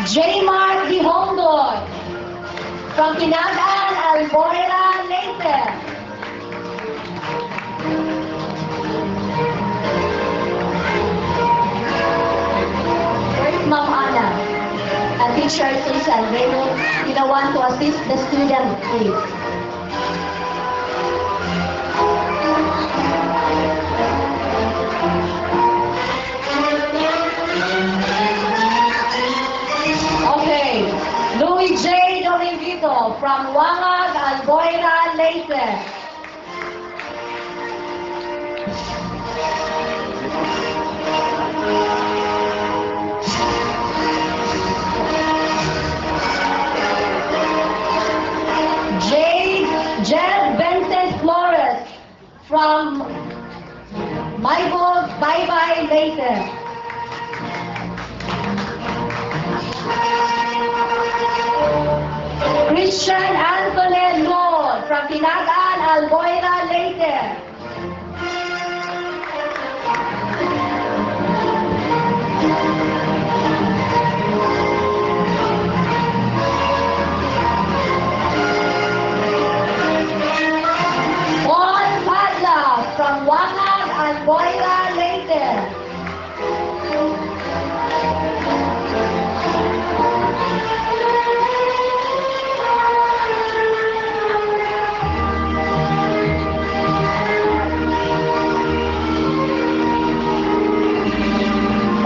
J. Mark Di Hondoy from Pinagan, Albuera, Leyte. Where's Ma'am Anna? And Teacher Susan, they will be the one to assist the student, please. Okay, Louis J. Dominguito from Wangag, Albuera, Leyte. Jed Bentes Flores from Maybog, Bye-Bye, Leyte. Christian Anthony Lord from Pinagan, Albuera, Leyte. Paul Padla from Wangag, Albuera, Leyte.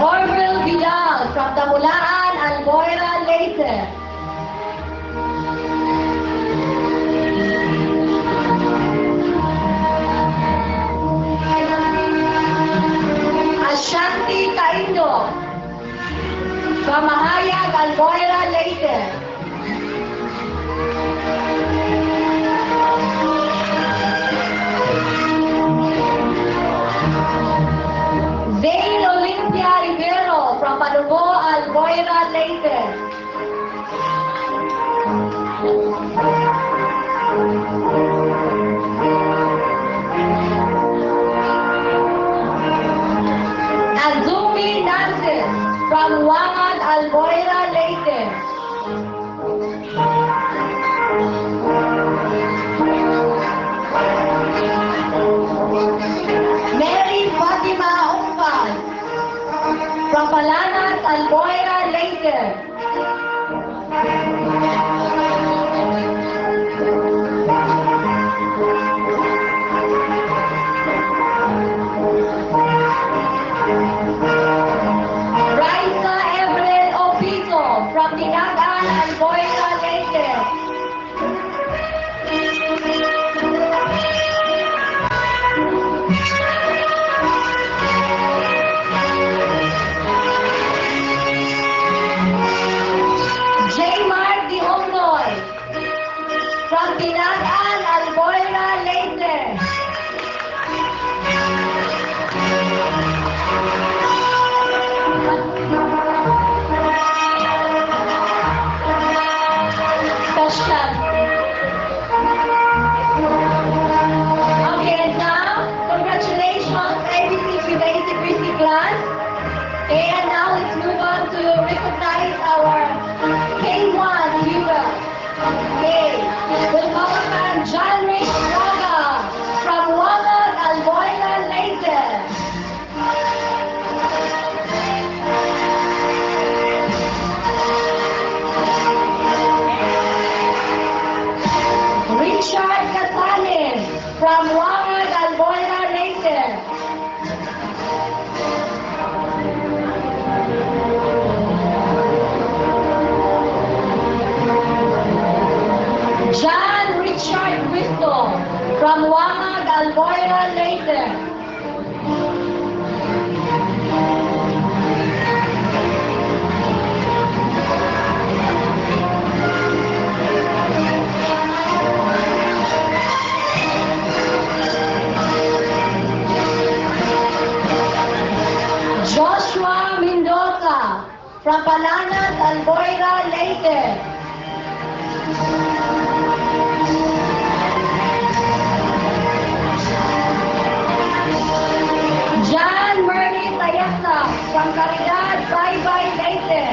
Orville Vidal from Tamulaan, Albuera, Leyte. Ashanti Taindo from Mahayag, Albuera, Leyte. Zane Olympia Rivero from Panubo, Albuera, Leyte. Azumi Nantes from Wangag, Albuera, Leyte. Mary Fatima Umpal from Palanas, Albuera, Leyte. Raisa Evelyn Opito from Pinagan, Albuera, Leyte. J. Mark Di Hondoy from Pinagan, Albuera, Leyte. Special. Okay, and now, congratulations, ABC Basic Christy class. Okay, and now let's move on to recognize our K1 hero. Okay, we'll call upon John Rich Raga from Wangag, Albuera, Leyte. Richard Catalin from Wangag, Albuera, Leyte. John Richard Bristol from Wangag, Albuera, Leyte. Joshua Mendoza from Palanas, Albuera, Leyte. John Murray Tayasa from Caridad, Bye-Bye, Leyte.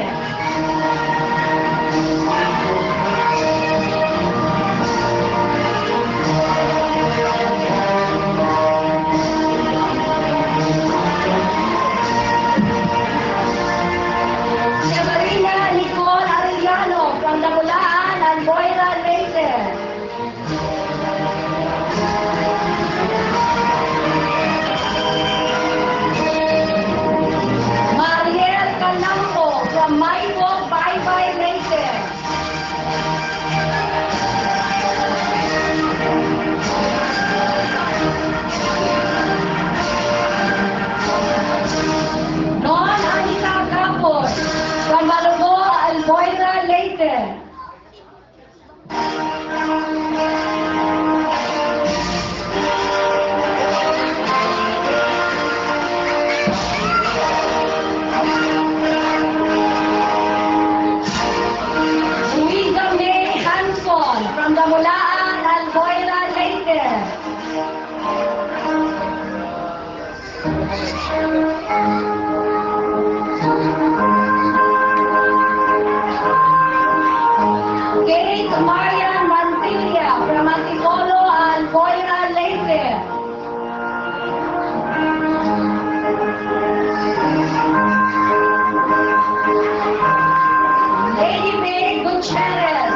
Severina Nicole Arellano from Dagulaan and Boira Leyte. Mariel Calampo from Maipo, Baybay, Leyte. Non Anita Campos from Malugo, Alboira, Leyte. Luisa May Hanson from Dagulaan, Alboira, Leyte. Kate Marian Mantilla from Antipolo, Alboira, Leyte. Lady May Gutierrez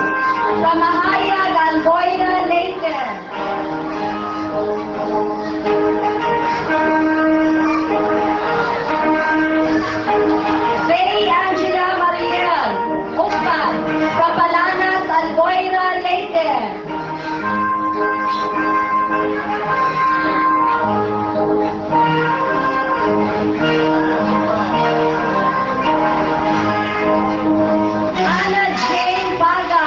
from Mahayag, Alboira, Leyte. Faye Angela Mariel Ukpan from Balanas, Alboira, Leyte. Anna Jane Baga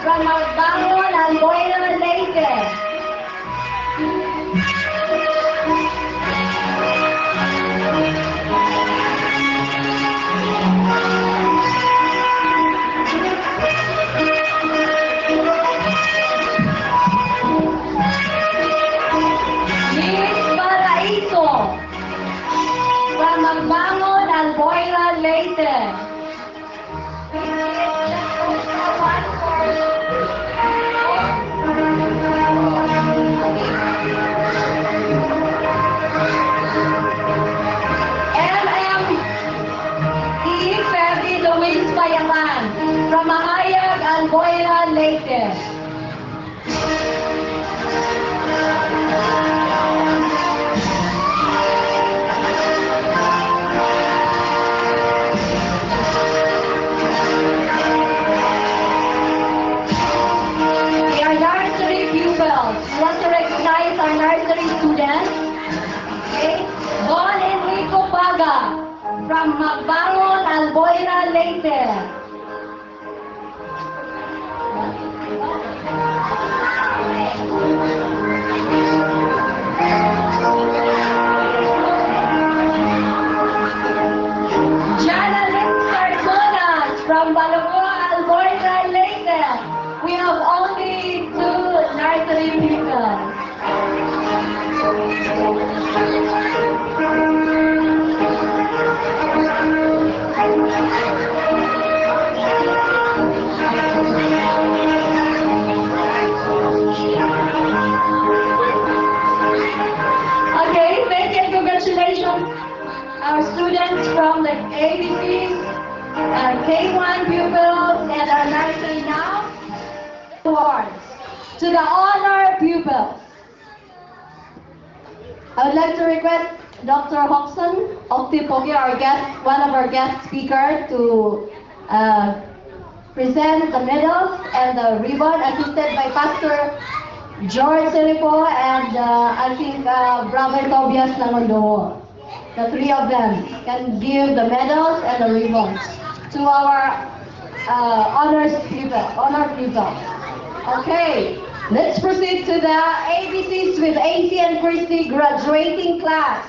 from Magbangon, Alboira, Leyte. Liz Paraiso from Magbangon, Alboira, Leyte. MM.E. Feby Luis Payaman from Mahayag, Alboira, Leyte. We are nursery pupils. We want to recognize our nursery students. Okay. Don Enrico Paga from Magbangon, Alboira, Leyte. Jana Lynn Cardonas from Balagoa, Alboira, Leyte. We have only 2 nursery pupils. Okay, thank you and congratulations our students from the ABCs, K1 pupils, and our nursery now. Awards to the honor pupils. I would like to request Dr. Hobson Oktipoke, our guest, one of our guest speakers, to present the medals and the ribbon, assisted by Pastor George Seripo and I think Brother Tobias Nangondo. The 3 of them can give the medals and the ribbons to our honor pupil. Okay, let's proceed to the ABCs with AC and Christy graduating class.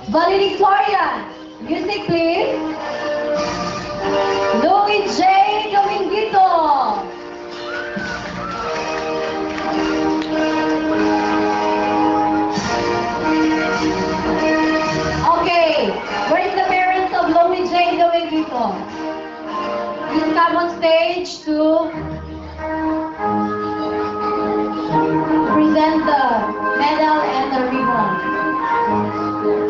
Valedictorian, music please. Louis J. Dominguito. Okay, where's the parents of Louis J. Dominguito? stage to present the medal and the ribbon.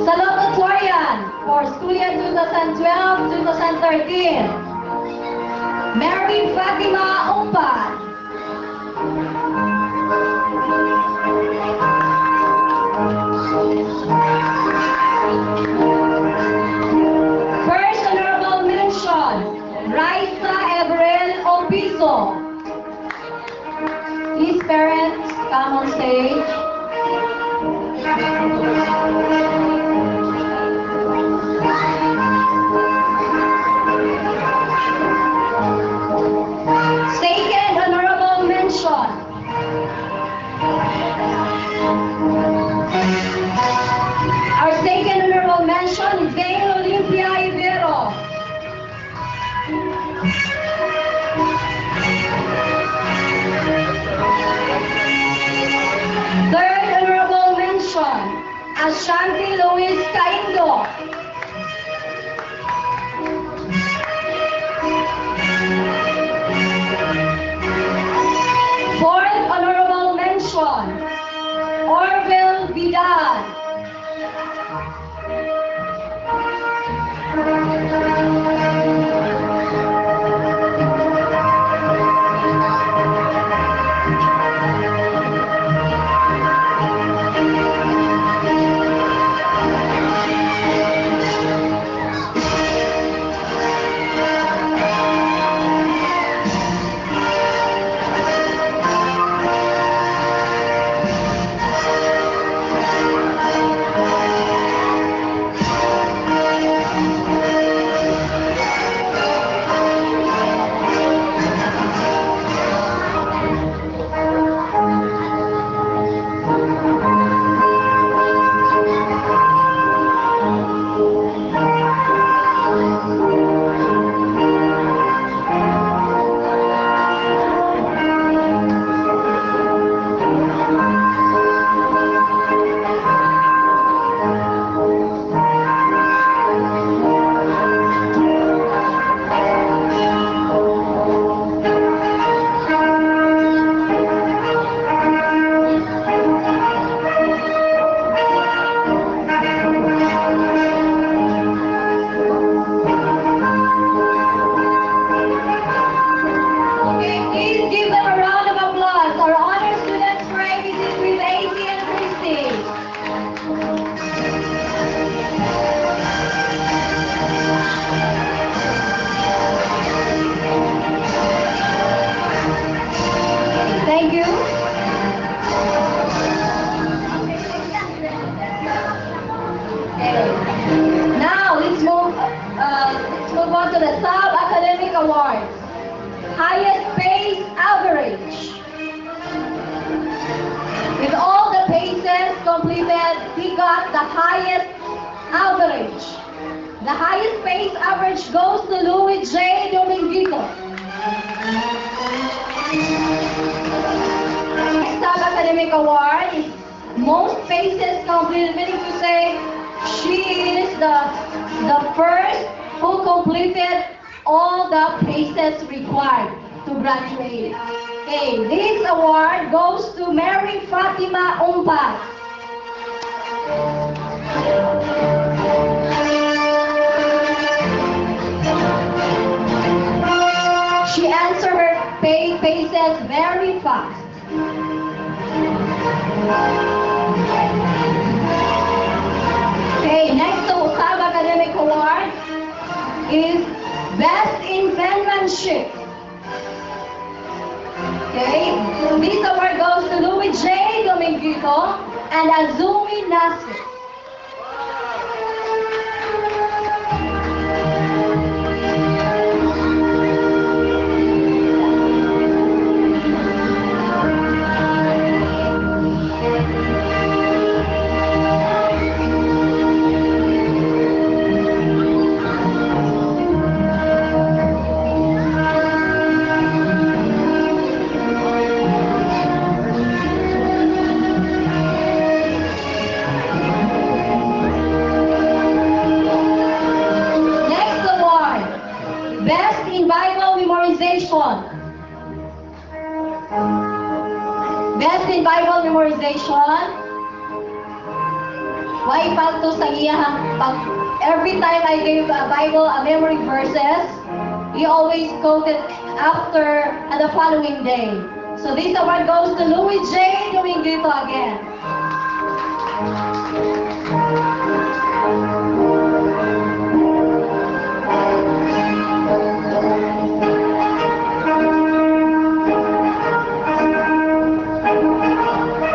Salutatorian for school year 2012-2013, Mary Fatima Umpat. First honorable mention, Raisa Ebrel Opiso. His parents come on stage. Second honorable mention, our second honorable mention, Zain Olympia Ibero. Third honorable mention, Ashanti Luis Caindo. Fourth honorable mention, Orville Vidal. Please give them a round of applause. Our honor students for ABC 380 and Christie. Thank you. Okay. Now let's move on to the sub-academic awards. Highest pace average. With all the paces completed, he got the highest average. The highest pace average goes to Louis J. Dominguito. Next sub-academic award is most paces completed, meaning to say she is the first who completed all the paces required to graduate. Okay, this award goes to Mary Fatima Umpat. She answered her paces very fast. Okay, next sub-academic award is Best in Penmanship. Okay, this award goes to Louis J. Dominguito and Azumi Nasir. in Bible memorization. Why palto sa iyang every time I gave a Bible memory verses, he always quote it after and the following day. So this award goes to Louis J. doing dito again.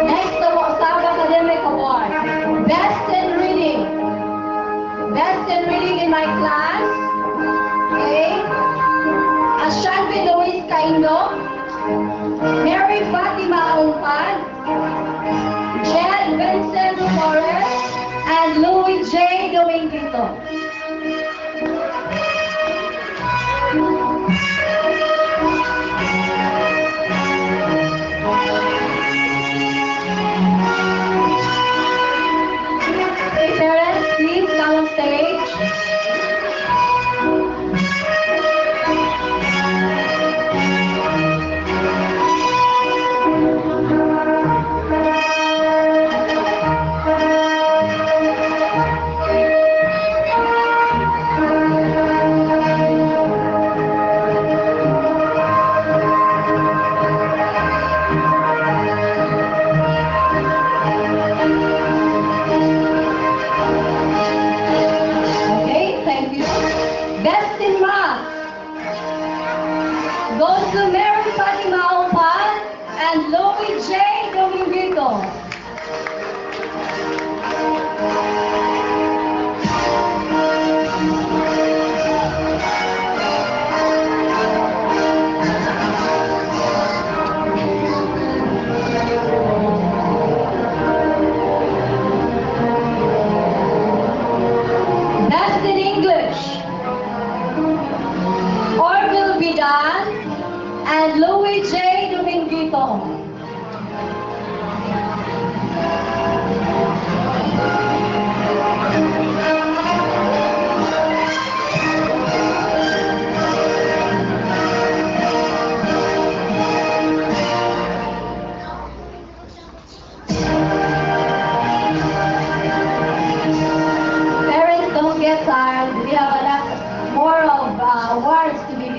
Next, the Sab Academic Award. Best in reading. Best in reading in my class. Okay. Ashanti Luis Caindo. Mary Fatima Aungpan. Jen Vincent Flores. And Louis J. Dominguito. Parents, please come on stage. Best in math goes to Mary Fatima Aungpan and Louis J. Dominguito. Best in English. Orville Bidan and Louis J. Dominguito. Parents, don't get tired. We have a lot more of awards to be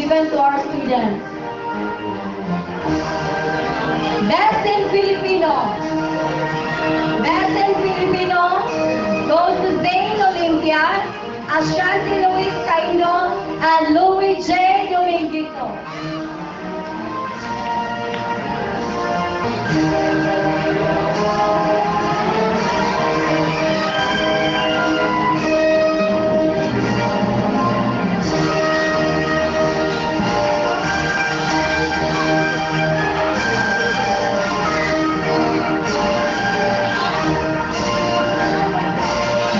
given to our students. Best in Filipino. Best in Filipino goes to Zane Olympia, Ashanti Luis Caindo, and Louis J. Dominguito.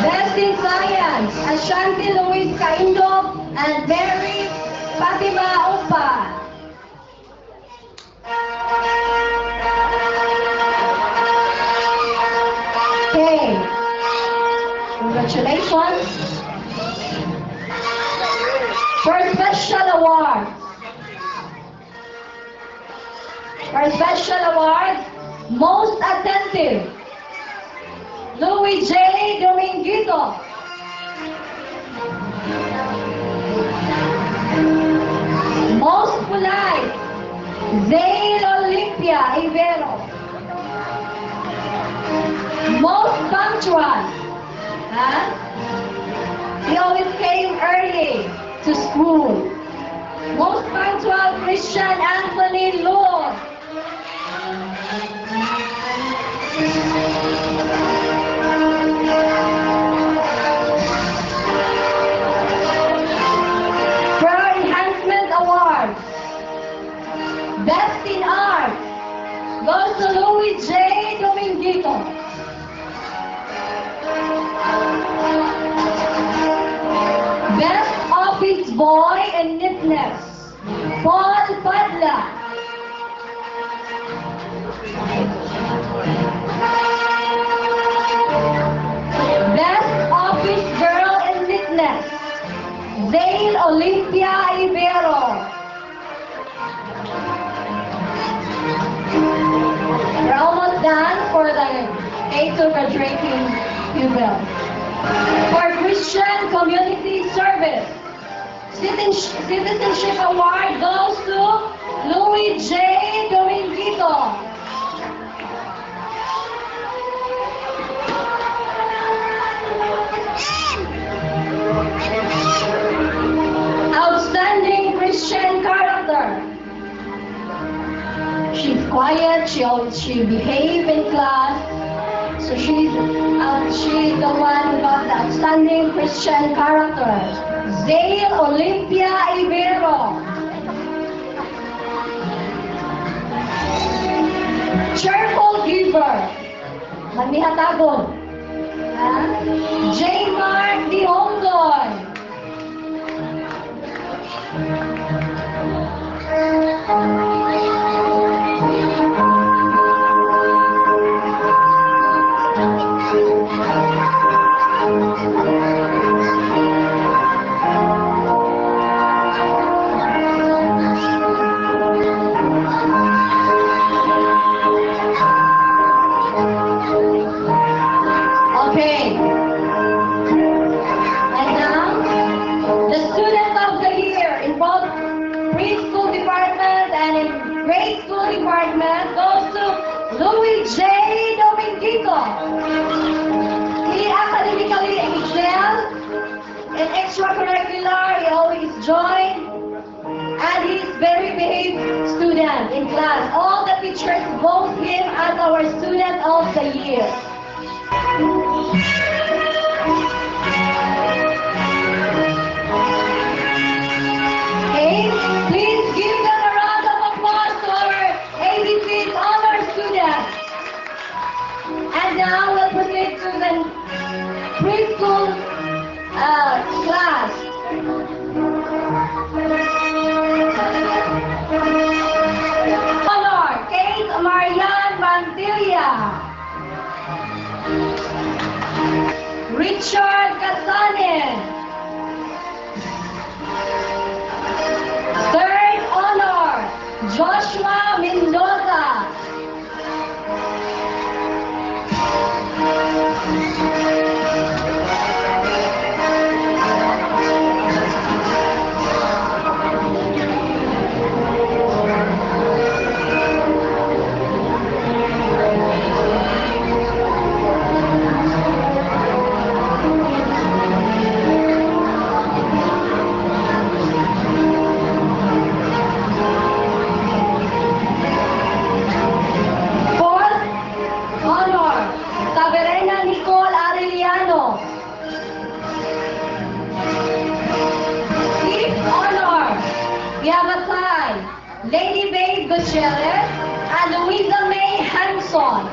Best in Science, Ashanti Luis Caindo and Mary Fatima Aungpan. Okay, congratulations. For special award. For special award, most attentive. Louis J. Dominguito. Most polite, Zane Olympia Ibero. Most punctual, he always came early to school. Most punctual, Christian Anthony Lord. Best in Art goes to Louis J. Dominguito. Best Office Boy and Neatness, Paul Padla. Best Office Girl and Neatness, Zane Olympia Ibero. for the K2 graduating pupils. For Christian Community Service, Citizenship Award goes to Louis J. Dominguito. Outstanding Christian character. She's quiet, she behaves in class. So she's the one who got the outstanding Christian character. Zale Olympia Ibero. Cheerful giver. Manihatagon. J. Mark Di Hondoy. Okay. And now, the student of the year in both preschool department and in grade school department goes to Louis J. Dominguito. He academically excelled in extracurricular, he always joined, and he's very behaved student in class. All the teachers vote him as our student of the year. Okay, please give them a round of applause to our ABC's honor students. And now we'll proceed to the preschool class. Honor, Kate Marian Mantilla. Richard Casanes. Third honor, Joshua Mendoza. Lady Babe Gutierrez and Louisa May Hanson.